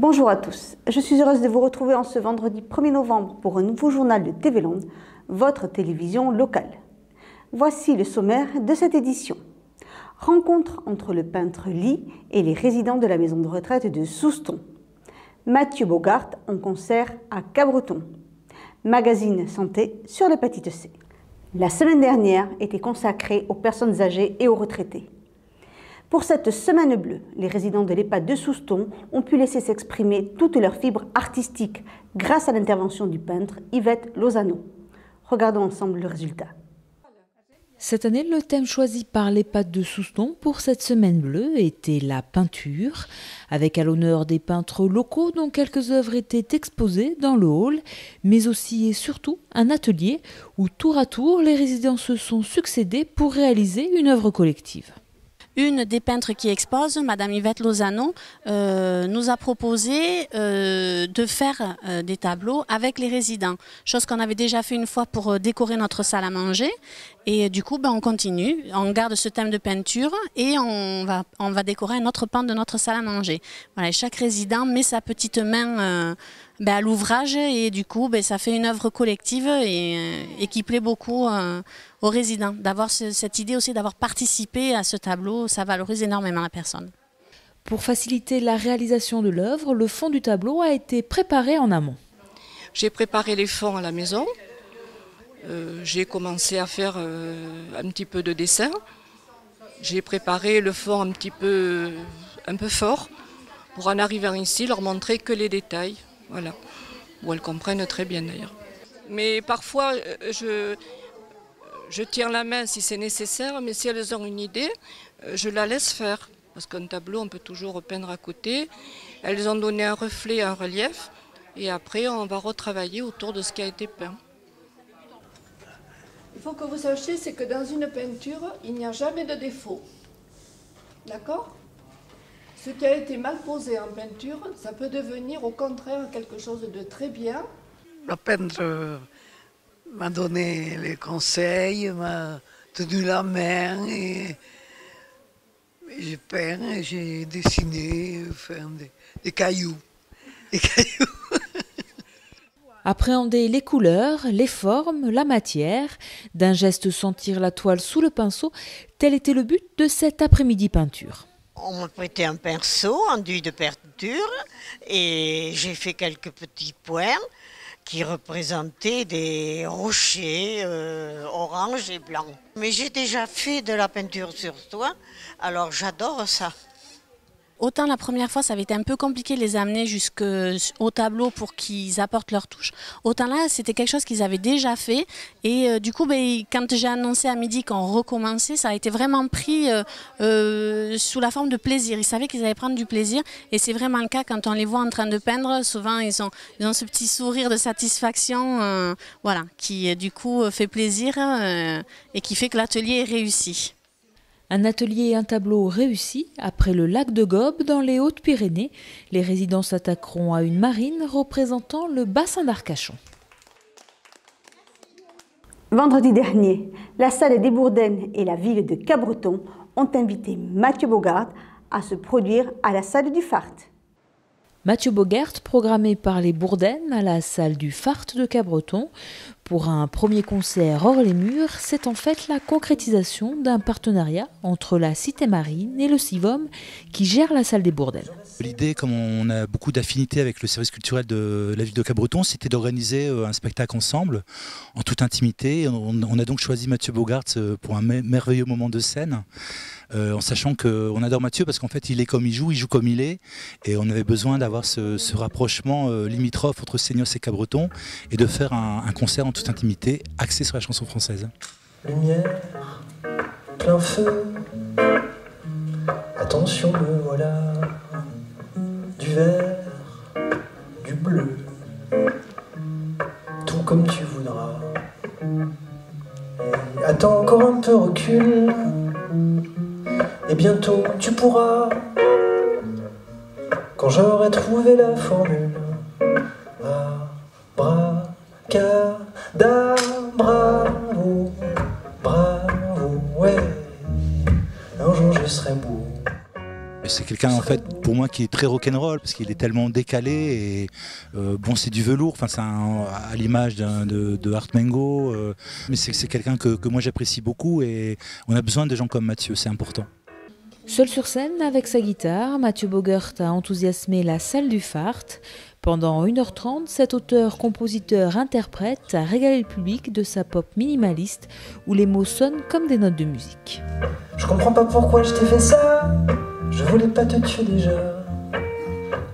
Bonjour à tous, je suis heureuse de vous retrouver en ce vendredi 1er novembre pour un nouveau journal de TV Land, votre télévision locale. Voici le sommaire de cette édition. Rencontre entre le peintre Lee et les résidents de la maison de retraite de Souston. Mathieu Bogart en concert à Cabreton. Magazine santé sur l'hépatite C. La semaine dernière était consacrée aux personnes âgées et aux retraités. Pour cette semaine bleue, les résidents de l'EHPAD de Souston ont pu laisser s'exprimer toutes leurs fibres artistiques grâce à l'intervention du peintre Yvette Lozano. Regardons ensemble le résultat. Cette année, le thème choisi par l'EHPAD de Souston pour cette semaine bleue était la peinture, avec à l'honneur des peintres locaux dont quelques œuvres étaient exposées dans le hall, mais aussi et surtout un atelier où tour à tour les résidents se sont succédés pour réaliser une œuvre collective. Une des peintres qui expose, Madame Yvette Lozano, nous a proposé de faire des tableaux avec les résidents. Chose qu'on avait déjà fait une fois pour décorer notre salle à manger. Et du coup, on continue, on garde ce thème de peinture et on va décorer un autre pan de notre salle à manger. Voilà, et chaque résident met sa petite main à l'ouvrage et du coup, ça fait une œuvre collective et qui plaît beaucoup aux résidents. D'avoir cette idée aussi d'avoir participé à ce tableau, ça valorise énormément la personne. Pour faciliter la réalisation de l'œuvre, le fond du tableau a été préparé en amont. J'ai préparé les fonds à la maison. J'ai commencé à faire un petit peu de dessin. J'ai préparé le fond un peu fort pour en arrivant ici leur montrer que les détails, voilà, où elles comprennent très bien d'ailleurs. Mais parfois je tiens la main si c'est nécessaire, mais si elles ont une idée, je la laisse faire. Parce qu'un tableau, on peut toujours repeindre à côté. Elles ont donné un reflet, un relief, et après on va retravailler autour de ce qui a été peint. Il faut que vous sachiez, c'est que dans une peinture, il n'y a jamais de défaut. D'accord? Ce qui a été mal posé en peinture, ça peut devenir au contraire quelque chose de très bien. La peintre m'a donné les conseils, m'a tenu la main et j'ai peint, j'ai dessiné, fait des cailloux. Des cailloux. Appréhender les couleurs, les formes, la matière, d'un geste sentir la toile sous le pinceau, tel était le but de cet après-midi peinture. On m'a prêté un pinceau, enduit de peinture, et j'ai fait quelques petits points qui représentaient des rochers orange et blanc. Mais j'ai déjà fait de la peinture sur toit, alors j'adore ça. Autant la première fois, ça avait été un peu compliqué de les amener jusqu'au tableau pour qu'ils apportent leur touche. Autant là, c'était quelque chose qu'ils avaient déjà fait. Et du coup, quand j'ai annoncé à midi qu'on recommençait, ça a été vraiment pris sous la forme de plaisir. Ils savaient qu'ils allaient prendre du plaisir. Et c'est vraiment le cas quand on les voit en train de peindre. Souvent, ils ont ce petit sourire de satisfaction voilà, qui du coup fait plaisir et qui fait que l'atelier est réussi. Un atelier et un tableau réussis. Après le lac de Gobe, dans les Hautes-Pyrénées, les résidents s'attaqueront à une marine représentant le bassin d'Arcachon. Vendredi dernier, la salle des Bourdaines et la ville de Cabreton ont invité Mathieu Bogart à se produire à la salle du Fart. Mathieu Bogart, programmé par les Bourdaines à la salle du Fart de Cabreton, pour un premier concert hors les murs, c'est en fait la concrétisation d'un partenariat entre la Cité Marine et le CIVOM qui gère la salle des Bourdaines. L'idée, comme on a beaucoup d'affinités avec le service culturel de la ville de Cabreton, c'était d'organiser un spectacle ensemble, en toute intimité. On a donc choisi Mathieu Bogart pour un merveilleux moment de scène, en sachant qu'on adore Mathieu parce qu'en fait il est comme il joue comme il est, et on avait besoin d'avoir ce rapprochement limitrophe entre Seignos et Cabreton et de faire un concert en toute intimité axé sur la chanson française. Lumière, plein feu, attention me voilà, du vert, du bleu, tout comme tu voudras. Et attends encore un peu, recule, et bientôt tu pourras, quand j'aurai trouvé la formule. Bravo, bravo, ouais, un jour je serai beau. C'est quelqu'un en fait pour moi qui est très rock'n'roll parce qu'il est tellement décalé et bon c'est du velours, enfin c'est à l'image de Art Mengo, mais c'est quelqu'un que moi j'apprécie beaucoup et on a besoin de gens comme Mathieu, c'est important. Seul sur scène avec sa guitare, Mathieu Bogert a enthousiasmé la salle du Fart. Pendant 1h30, cet auteur-compositeur-interprète a régalé le public de sa pop minimaliste où les mots sonnent comme des notes de musique. Je comprends pas pourquoi je t'ai fait ça. Je voulais pas te tuer déjà.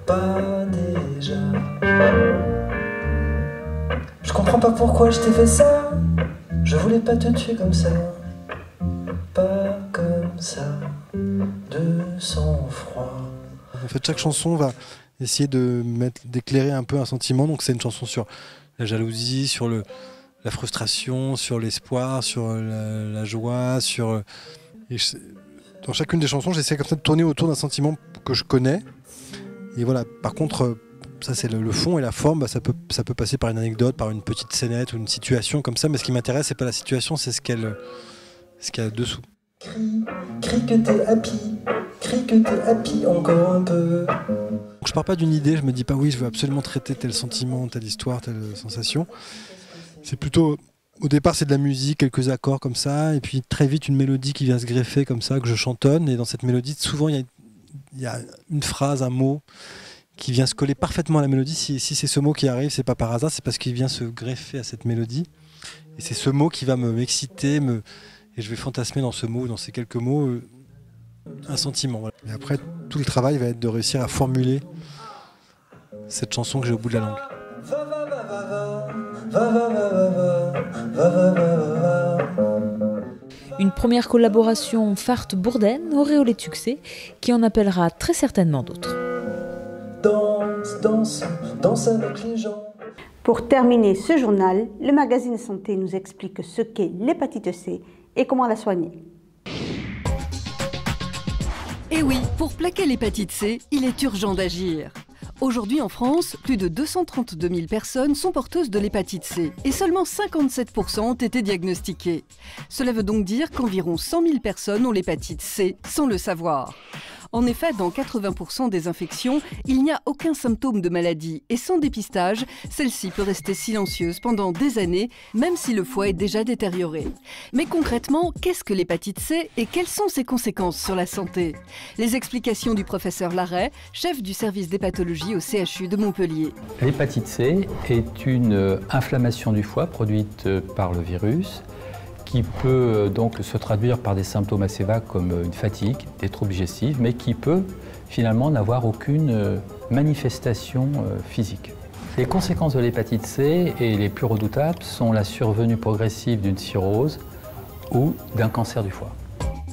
Pas déjà. Je comprends pas pourquoi je t'ai fait ça. Je voulais pas te tuer comme ça. Pas comme ça. De sang-froid. En fait, chaque chanson va essayer d'éclairer un peu un sentiment. Donc c'est une chanson sur la jalousie, sur la frustration, sur l'espoir, sur la joie, dans chacune des chansons, j'essaie comme ça de tourner autour d'un sentiment que je connais. Et voilà, par contre, ça c'est le fond et la forme, ça peut passer par une anecdote, par une petite scénette ou une situation comme ça, mais ce qui m'intéresse, c'est pas la situation, c'est ce qu'il y a dessous. Crie que t'es happy encore un peu. Donc, je pars pas d'une idée, je me dis pas oui, je veux absolument traiter tel sentiment, telle histoire, telle sensation. C'est plutôt, au départ c'est de la musique, quelques accords comme ça, et puis très vite une mélodie qui vient se greffer comme ça, que je chantonne, et dans cette mélodie, souvent il y a une phrase, un mot qui vient se coller parfaitement à la mélodie. Si c'est ce mot qui arrive, c'est pas par hasard, c'est parce qu'il vient se greffer à cette mélodie, et c'est ce mot qui va m'exciter, et je vais fantasmer dans ce mot, dans ces quelques mots, un sentiment. Voilà. Et après, tout le travail va être de réussir à formuler cette chanson que j'ai au bout de la langue. Une première collaboration Fart-Bourdaine auréolée de succès qui en appellera très certainement d'autres. Danse avec les gens. Pour terminer ce journal, le magazine Santé nous explique ce qu'est l'hépatite C et comment la soigner. Et oui, pour plaquer l'hépatite C, il est urgent d'agir. Aujourd'hui en France, plus de 232 000 personnes sont porteuses de l'hépatite C et seulement 57% ont été diagnostiquées. Cela veut donc dire qu'environ 100 000 personnes ont l'hépatite C sans le savoir. En effet, dans 80% des infections, il n'y a aucun symptôme de maladie et sans dépistage, celle-ci peut rester silencieuse pendant des années, même si le foie est déjà détérioré. Mais concrètement, qu'est-ce que l'hépatite C et quelles sont ses conséquences sur la santé? Les explications du professeur Larrey, chef du service d'hépatologie au CHU de Montpellier. L'hépatite C est une inflammation du foie produite par le virus, qui peut donc se traduire par des symptômes assez vagues comme une fatigue, des troubles digestifs, mais qui peut finalement n'avoir aucune manifestation physique. Les conséquences de l'hépatite C et les plus redoutables sont la survenue progressive d'une cirrhose ou d'un cancer du foie.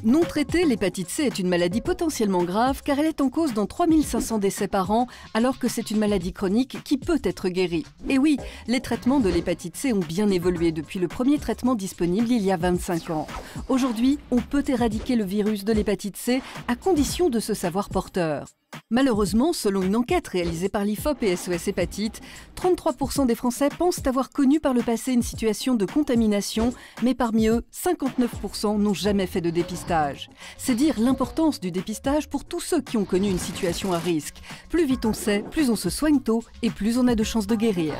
Non traitée, l'hépatite C est une maladie potentiellement grave car elle est en cause dans 3500 décès par an, alors que c'est une maladie chronique qui peut être guérie. Et oui, les traitements de l'hépatite C ont bien évolué depuis le premier traitement disponible il y a 25 ans. Aujourd'hui, on peut éradiquer le virus de l'hépatite C à condition de se savoir porteur. Malheureusement, selon une enquête réalisée par l'IFOP et SOS Hépatite, 33% des Français pensent avoir connu par le passé une situation de contamination, mais parmi eux, 59% n'ont jamais fait de dépistage. C'est dire l'importance du dépistage pour tous ceux qui ont connu une situation à risque. Plus vite on sait, plus on se soigne tôt et plus on a de chances de guérir.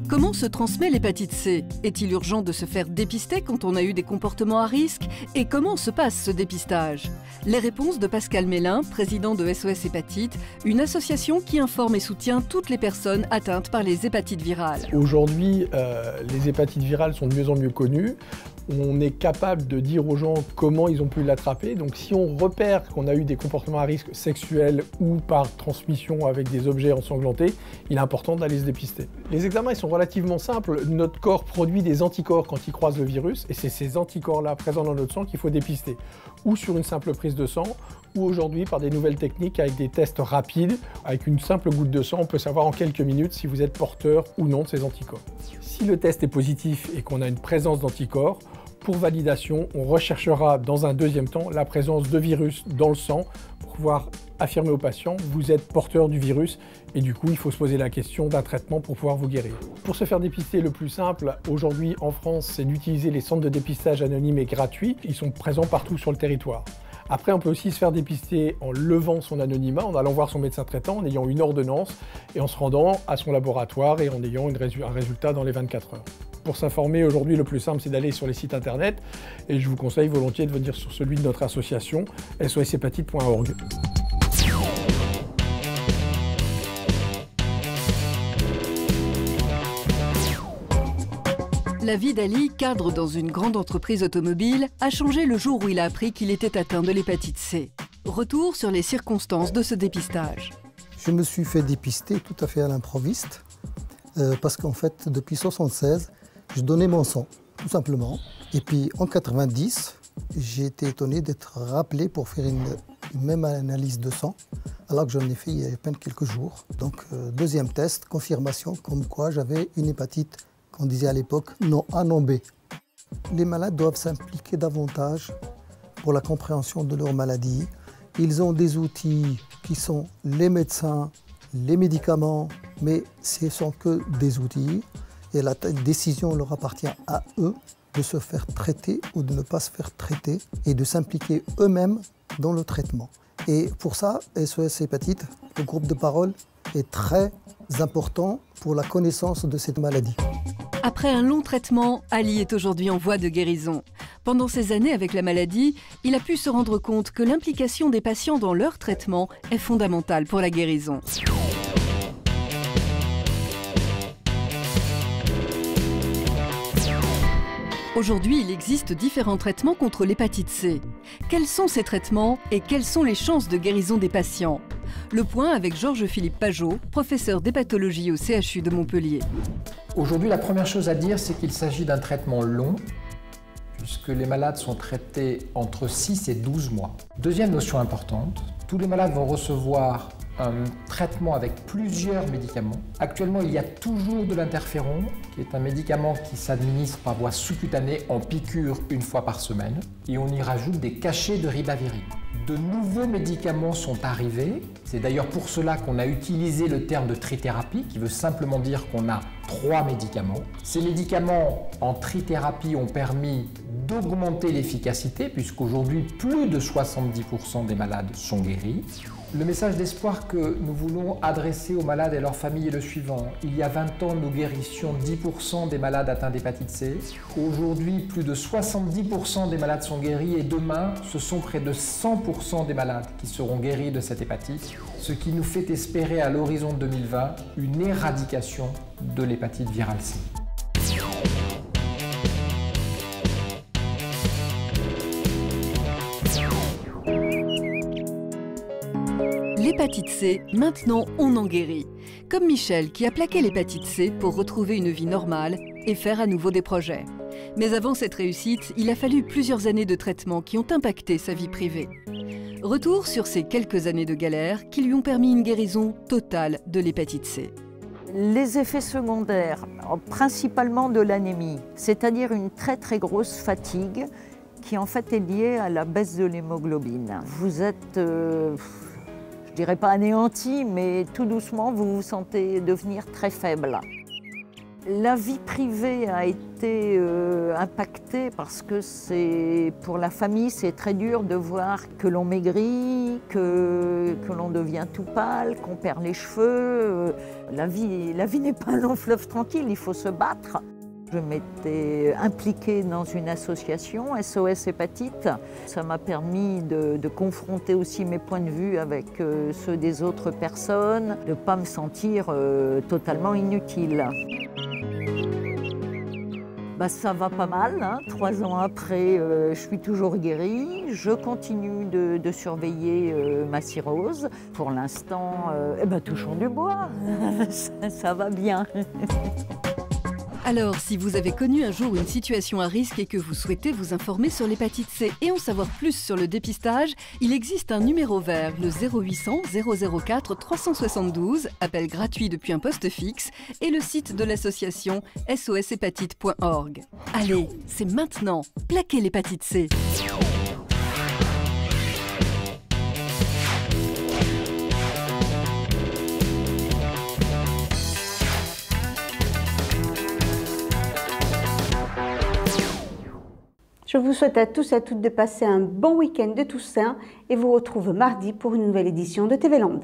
Comment se transmet l'hépatite C? Est-il urgent de se faire dépister quand on a eu des comportements à risque? Et comment se passe ce dépistage? Les réponses de Pascal Mélin, président de SOS Hépatite, une association qui informe et soutient toutes les personnes atteintes par les hépatites virales. Aujourd'hui, les hépatites virales sont de mieux en mieux connues. On est capable de dire aux gens comment ils ont pu l'attraper. Donc si on repère qu'on a eu des comportements à risque sexuels ou par transmission avec des objets ensanglantés, il est important d'aller se dépister. Les examens ils sont relativement simples. Notre corps produit des anticorps quand il croise le virus et c'est ces anticorps-là présents dans notre sang qu'il faut dépister. Ou sur une simple prise de sang, ou aujourd'hui par des nouvelles techniques avec des tests rapides. Avec une simple goutte de sang, on peut savoir en quelques minutes si vous êtes porteur ou non de ces anticorps. Si le test est positif et qu'on a une présence d'anticorps, pour validation, on recherchera dans un deuxième temps la présence de virus dans le sang pour pouvoir affirmer au patient, vous êtes porteur du virus et du coup il faut se poser la question d'un traitement pour pouvoir vous guérir. Pour se faire dépister, le plus simple aujourd'hui en France, c'est d'utiliser les centres de dépistage anonymes et gratuits. Ils sont présents partout sur le territoire. Après, on peut aussi se faire dépister en levant son anonymat, en allant voir son médecin traitant, en ayant une ordonnance et en se rendant à son laboratoire et en ayant un résultat dans les 24 heures. Pour s'informer, aujourd'hui, le plus simple, c'est d'aller sur les sites internet et je vous conseille volontiers de venir sur celui de notre association, soshépatite.org. La vie d'Ali, cadre dans une grande entreprise automobile, a changé le jour où il a appris qu'il était atteint de l'hépatite C. Retour sur les circonstances de ce dépistage. Je me suis fait dépister tout à fait à l'improviste, parce qu'en fait, depuis 1976, je donnais mon sang, tout simplement. Et puis en 1990, j'ai été étonné d'être rappelé pour faire une même analyse de sang, alors que j'en ai fait il y a à peine quelques jours. Donc deuxième test, confirmation comme quoi j'avais une hépatite qu'on disait à l'époque non A, non B. Les malades doivent s'impliquer davantage pour la compréhension de leur maladie. Ils ont des outils qui sont les médecins, les médicaments, mais ce ne sont que des outils. Et la décision leur appartient à eux de se faire traiter ou de ne pas se faire traiter et de s'impliquer eux-mêmes dans le traitement. Et pour ça, SOS Hépatite, le groupe de parole, est très important pour la connaissance de cette maladie. Après un long traitement, Ali est aujourd'hui en voie de guérison. Pendant ces années avec la maladie, il a pu se rendre compte que l'implication des patients dans leur traitement est fondamentale pour la guérison. Aujourd'hui, il existe différents traitements contre l'hépatite C. Quels sont ces traitements et quelles sont les chances de guérison des patients? Le point avec Georges-Philippe Pajot, professeur d'hépatologie au CHU de Montpellier. Aujourd'hui, la première chose à dire, c'est qu'il s'agit d'un traitement long, puisque les malades sont traités entre 6 et 12 mois. Deuxième notion importante, tous les malades vont recevoir un traitement avec plusieurs médicaments. Actuellement, il y a toujours de l'interféron, qui est un médicament qui s'administre par voie sous-cutanée en piqûre une fois par semaine, et on y rajoute des cachets de ribavirin. De nouveaux médicaments sont arrivés, c'est d'ailleurs pour cela qu'on a utilisé le terme de trithérapie, qui veut simplement dire qu'on a 3 médicaments. Ces médicaments en trithérapie ont permis d'augmenter l'efficacité, puisqu'aujourd'hui, plus de 70% des malades sont guéris. Le message d'espoir que nous voulons adresser aux malades et leurs familles est le suivant. Il y a 20 ans, nous guérissions 10% des malades atteints d'hépatite C. Aujourd'hui, plus de 70% des malades sont guéris et demain, ce sont près de 100% des malades qui seront guéris de cette hépatite, ce qui nous fait espérer à l'horizon 2020 une éradication de l'hépatite virale C. L'hépatite C, maintenant on en guérit. Comme Michel qui a plaqué l'hépatite C pour retrouver une vie normale et faire à nouveau des projets. Mais avant cette réussite, il a fallu plusieurs années de traitement qui ont impacté sa vie privée. Retour sur ces quelques années de galère qui lui ont permis une guérison totale de l'hépatite C. Les effets secondaires, principalement de l'anémie, c'est-à-dire une très grosse fatigue qui en fait est liée à la baisse de l'hémoglobine. Vous êtes, je dirais pas anéanti, mais tout doucement vous vous sentez devenir très faible. La vie privée a été impactée parce que pour la famille, c'est très dur de voir que l'on maigrit, que l'on devient tout pâle, qu'on perd les cheveux. La vie n'est pas un long fleuve tranquille, il faut se battre. Je m'étais impliquée dans une association, SOS Hépatite. Ça m'a permis de confronter aussi mes points de vue avec ceux des autres personnes, de ne pas me sentir totalement inutile. Ça va pas mal, hein. 3 ans après, je suis toujours guérie. Je continue de surveiller ma cirrhose. Pour l'instant, touchons du bois, ça va bien. Alors, si vous avez connu un jour une situation à risque et que vous souhaitez vous informer sur l'hépatite C et en savoir plus sur le dépistage, il existe un numéro vert, le 0800 004 372, appel gratuit depuis un poste fixe, et le site de l'association soshépatite.org. Allez, c'est maintenant, plaquez l'hépatite C. Je vous souhaite à tous et à toutes de passer un bon week-end de Toussaint et vous retrouve mardi pour une nouvelle édition de TV Land.